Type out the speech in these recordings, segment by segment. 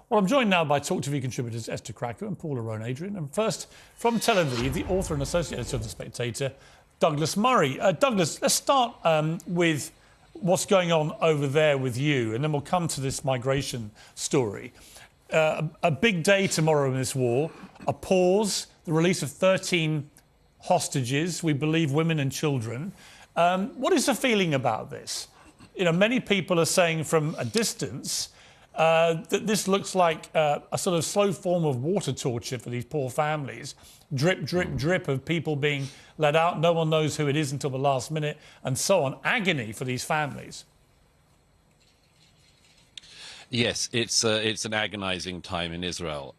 Well, I'm joined now by Talk TV contributors Esther Cracker and Paula Rowan Adrian. And first, from Tel Aviv, the author and associate editor of The Spectator, Douglas Murray. Douglas, let's start with what's going on over there with you, and then we'll come to this migration story. A big day tomorrow in this war, a pause, the release of 13 hostages, we believe women and children. What is the feeling about this? You know, many people are saying from a distance that this looks like a sort of slow form of water torture for these poor families. Drip, drip, drip of people being let out. No one knows who it is until the last minute, and so on. Agony for these families. Yes, it's an agonizing time in Israel.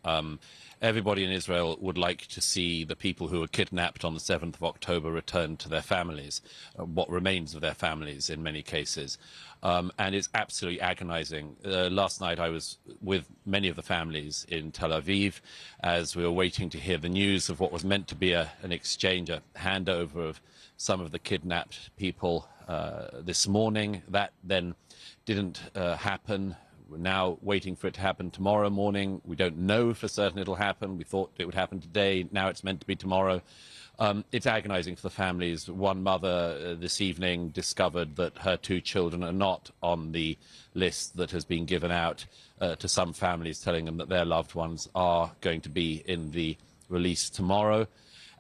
Everybody in Israel would like to see the people who were kidnapped on the 7th of October return to their families, what remains of their families in many cases. And it's absolutely agonizing. Last night I was with many of the families in Tel Aviv as we were waiting to hear the news of what was meant to be an exchange, a handover of some of the kidnapped people this morning. That then didn't happen. We're now waiting for it to happen tomorrow morning. We don't know for certain it'll happen. We thought it would happen today. Now it's meant to be tomorrow. It's agonizing for the families. One mother this evening discovered that her 2 children are not on the list that has been given out to some families, telling them that their loved ones are going to be in the release tomorrow.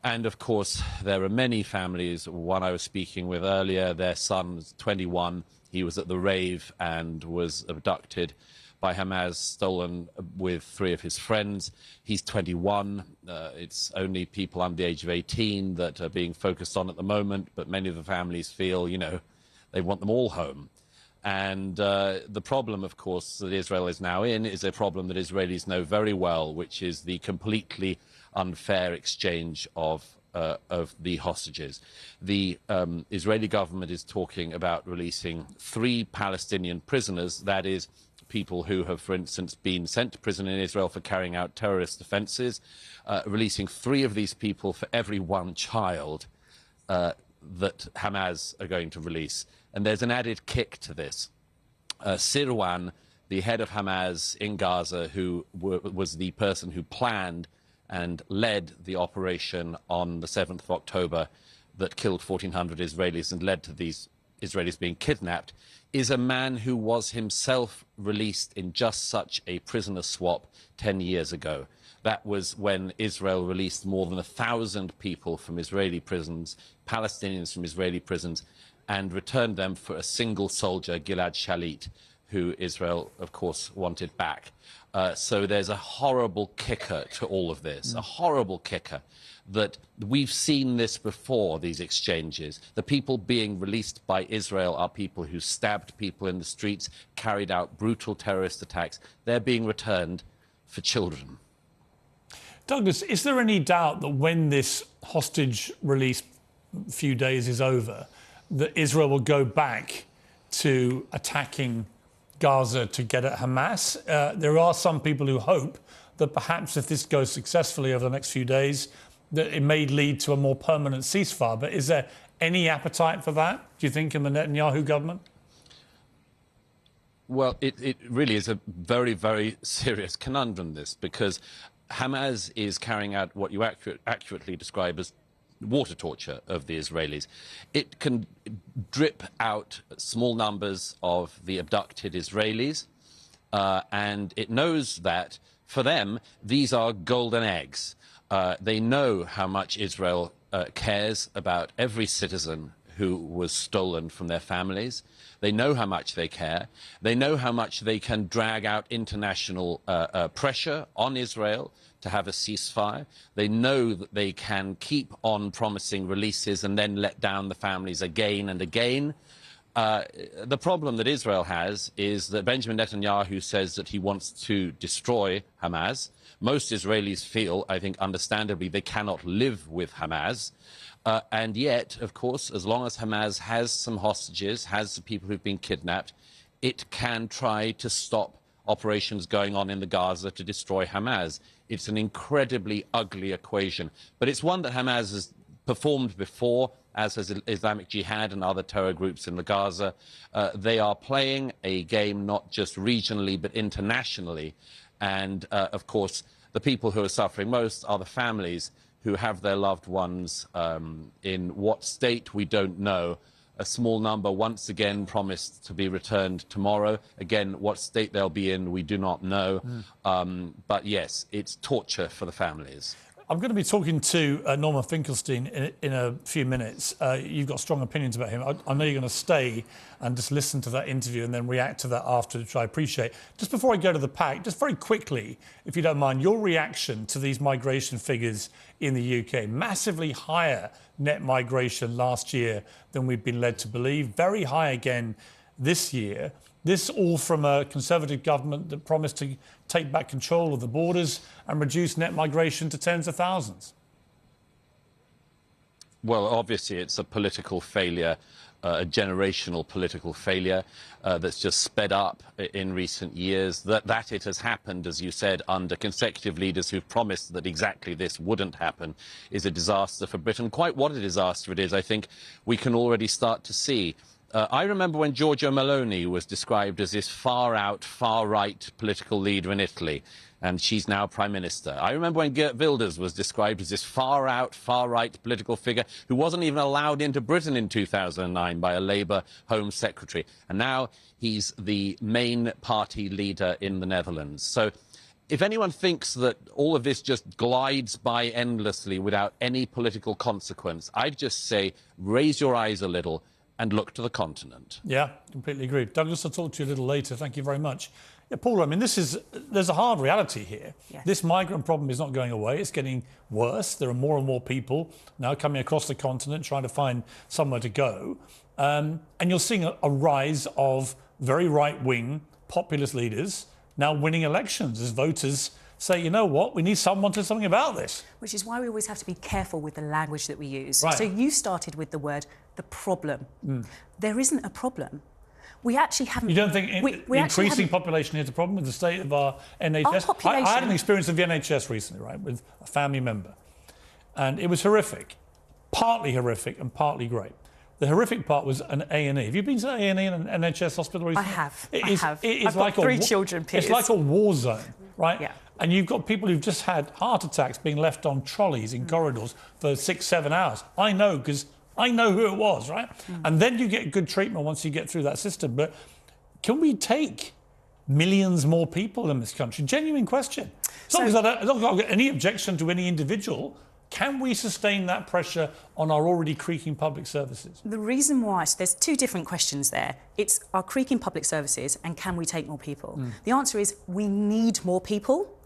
And of course, there are many families. One I was speaking with earlier, their son was 21. He was at the rave and was abducted by Hamas, stolen with 3 of his friends. He's 21. It's only people under the age of 18 that are being focused on at the moment, but many of the families feel, you know, they want them all home. And the problem, of course, that Israel is now in is a problem that Israelis know very well, which is the completely unfair exchange of the hostages. The Israeli government is talking about releasing 3 Palestinian prisoners, that is, people who have, for instance, been sent to prison in Israel for carrying out terrorist offences, releasing 3 of these people for every 1 child that Hamas are going to release. And there's an added kick to this. Sirwan, the head of Hamas in Gaza, who was the person who planned and led the operation on the 7th of October that killed 1,400 Israelis and led to these Israelis being kidnapped, is a man who was himself released in just such a prisoner swap 10 years ago. That was when Israel released more than 1,000 people from Israeli prisons, Palestinians from Israeli prisons, and returned them for a single soldier, Gilad Shalit, who Israel, of course, wanted back. So there's a horrible kicker to all of this, a horrible kicker, that we've seen this before, these exchanges. The people being released by Israel are people who stabbed people in the streets, carried out brutal terrorist attacks. They're being returned for children. Douglas, is there any doubt that when this hostage release few days is over, that Israel will go back to attacking Gaza to get at Hamas? There are some people who hope that perhaps if this goes successfully over the next few days, that it may lead to a more permanent ceasefire. But is there any appetite for that, do you think, in the Netanyahu government? Well, it really is a very, very serious conundrum, this, because Hamas is carrying out what you accurately describe as water torture of the Israelis. It can drip out small numbers of the abducted Israelis, and it knows that, for them, these are golden eggs. They know how much Israel cares about every citizen who was stolen from their families. They know how much they care. They know how much they can drag out international pressure on Israel to have a ceasefire. They know that they can keep on promising releases and then let down the families again and again. The problem that Israel has is that Benjamin Netanyahu says that he wants to destroy Hamas. Most Israelis feel, I think understandably, they cannot live with Hamas. And yet, of course, as long as Hamas has some hostages, has the people who've been kidnapped, it can try to stop operations going on in the Gaza to destroy Hamas. It's an incredibly ugly equation, but it's one that Hamas has performed before, as has Islamic Jihad and other terror groups in the Gaza. They are playing a game not just regionally but internationally, And, of course, the people who are suffering most are the families who have their loved ones in what state we don't know. A small number, once again, promised to be returned tomorrow. Again, what state they'll be in, we do not know. But yes, it's torture for the families. I'm going to be talking to Norman Finkelstein in a few minutes. You've got strong opinions about him. I know you're going to stay and just listen to that interview and then react to that after, which I appreciate. Just before I go to the pack, just very quickly, if you don't mind, your reaction to these migration figures in the UK. Massively higher net migration last year than we've been led to believe. Very high again this year. This all from a Conservative government that promised to take back control of the borders and reduce net migration to tens of thousands. Well, obviously, it's a political failure, a generational political failure that's just sped up in recent years. That it has happened, as you said, under consecutive leaders who've promised that exactly this wouldn't happen is a disaster for Britain. Quite what a disaster it is, I think we can already start to see. I remember when Giorgia Meloni was described as this far-out, far-right political leader in Italy, and she's now Prime Minister. I remember when Geert Wilders was described as this far-out, far-right political figure who wasn't even allowed into Britain in 2009 by a Labour Home Secretary. And now he's the main party leader in the Netherlands. So if anyone thinks that all of this just glides by endlessly without any political consequence, I'd just say raise your eyes a little and look to the continent. Yeah, completely agree. Douglas, I'll talk to you a little later. Thank you very much. Yeah, Paul, I mean, there's a hard reality here. Yes. This migrant problem is not going away. It's getting worse. There are more and more people now coming across the continent trying to find somewhere to go. And you're seeing a rise of very right-wing populist leaders now winning elections as voters say, you know what, we need someone to do something about this. Which is why we always have to be careful with the language that we use. Right. So you started with the word, the problem. There isn't a problem. We actually haven't... You don't think increasing population is a problem with the state of our NHS? Our population... I had an experience of the NHS recently, right, with a family member. And it was horrific. Partly horrific and partly great. The horrific part was an A&E. Have you been to A&E in an NHS hospital recently? I have. I've got 3 children, Piers. It's like a war zone, right? Yeah. And you've got people who've just had heart attacks being left on trolleys in corridors for 6-7 hours. I know, because I know who it was, right? And then you get good treatment once you get through that system. But can we take millions more people in this country? Genuine question. As long as I've not got any objection to any individual, can we sustain that pressure on our already creaking public services? The reason why, so there's 2 different questions there. It's our creaking public services and can we take more people? The answer is we need more people.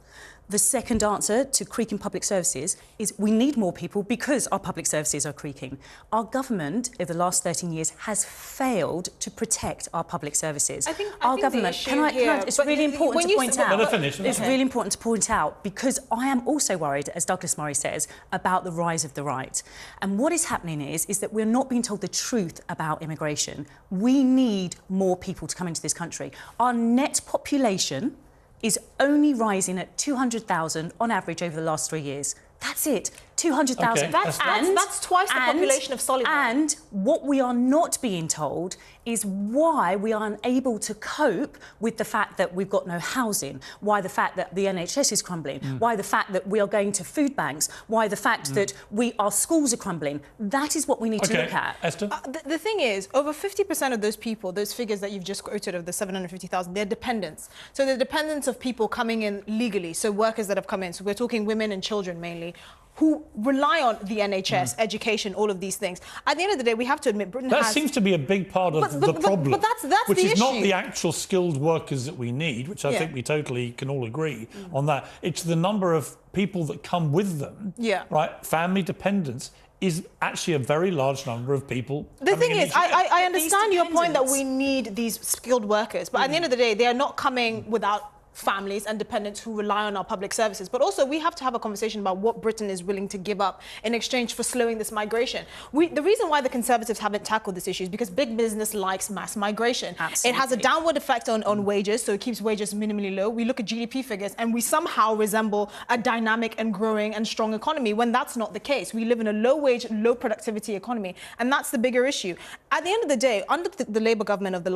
The second answer to creaking public services is we need more people because our public services are creaking. Our government, over the last 13 years, has failed to protect our public services. I think our government, it's really important to point out. It's really important to point out because I am also worried, as Douglas Murray says, about the rise of the right. And what is happening is that we're not being told the truth about immigration. We need more people to come into this country. Our net population is only rising at 200,000 on average over the last 3 years. That's it, 200,000. Okay. That's twice the population of Solihull. And what we are not being told is why we are unable to cope with the fact that we've got no housing, why the fact that the NHS is crumbling, why the fact that we are going to food banks, why the fact that our schools are crumbling. That is what we need to look at. Esther? The thing is, over 50% of those people, those figures that you've just quoted of the 750,000, they're dependents. So they're dependents of people coming in legally, so workers that have come in. So we're talking women and children mainly, who rely on the NHS, education, all of these things. At the end of the day, we have to admit Britain That seems to be a big part of the problem. But that's which the is issue. not the actual skilled workers that we need, which I think we totally can all agree on that. It's the number of people that come with them, right? Family dependents is actually a very large number of people. The thing is, I understand your point that we need these skilled workers, but at the end of the day, they are not coming without families and dependents who rely on our public services. But also, we have to have a conversation about what Britain is willing to give up in exchange for slowing this migration. The reason why the Conservatives haven't tackled this issue is because big business likes mass migration. Absolutely. It has a downward effect on wages, so it keeps wages minimally low. We look at GDP figures and we somehow resemble a dynamic and growing and strong economy when that's not the case. We live in a low-wage, low-productivity economy, and that's the bigger issue. At the end of the day, under the Labour government of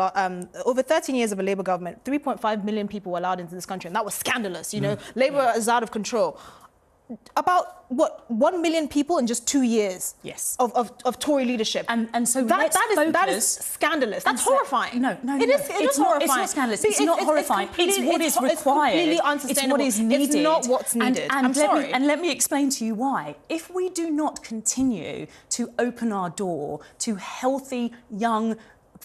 over 13 years of a Labour government, 3.5 million people were allowed into in this country, and that was scandalous. You know, Labour is out of control. About what 1 million people in just 2 years of Tory leadership, and so that is scandalous. That's horrifying. No, it is horrifying. It's not scandalous. It's not horrifying. It's what is required. It's completely unsustainable. It's what is needed. It's not what's needed. I'm sorry. And let me explain to you why. If we do not continue to open our door to healthy young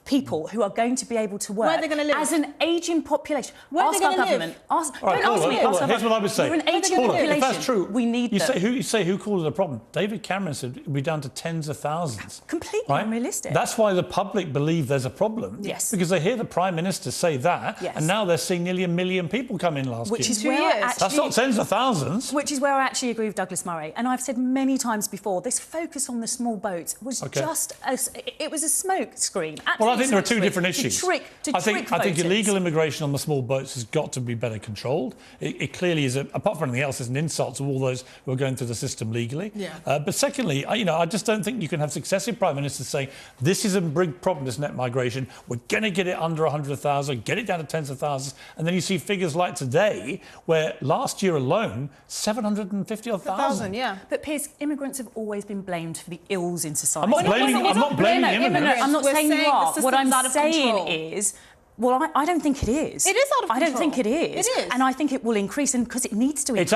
people who are going to be able to work. Where are they going to live? As an ageing population. Where are they going to live? Government. Ask, all right, don't ask me. Here's what I would say. We're an ageing population. If that's true, we need you say who called it a problem? David Cameron said we're down to tens of thousands. Completely unrealistic. That's why the public believe there's a problem. Yes. Because they hear the Prime Minister say that, and now they're seeing nearly 1 million people come in last year. Which is where that's not tens of thousands. Which is where I actually agree with Douglas Murray. And I've said many times before, this focus on the small boats was just it was a smoke screen. Well, I think there are two different issues. I think illegal immigration on the small boats has got to be better controlled. It clearly is, apart from anything else, is an insult to all those who are going through the system legally. But secondly, I just don't think you can have successive prime ministers saying this is a big problem, this net migration. We're going to get it under 100,000, get it down to tens of thousands, and then you see figures like today, where last year alone 750,000. But Piers, immigrants have always been blamed for the ills in society. I'm not blaming immigrants. I'm not saying you are. What I'm saying is, well, I don't think it is. It is out of control. I don't think it is. It is. And I think it will increase, and because it needs to increase.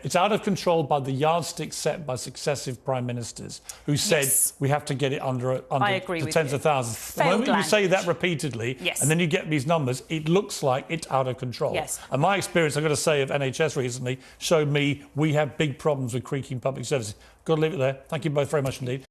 It's out of control by the yardstick set by successive prime ministers who said we have to get it under the tens of thousands. The moment you say that repeatedly, and then you get these numbers, it looks like it's out of control. And my experience, I've got to say, of NHS recently showed me we have big problems with creaking public services. Got to leave it there. Thank you both very much indeed.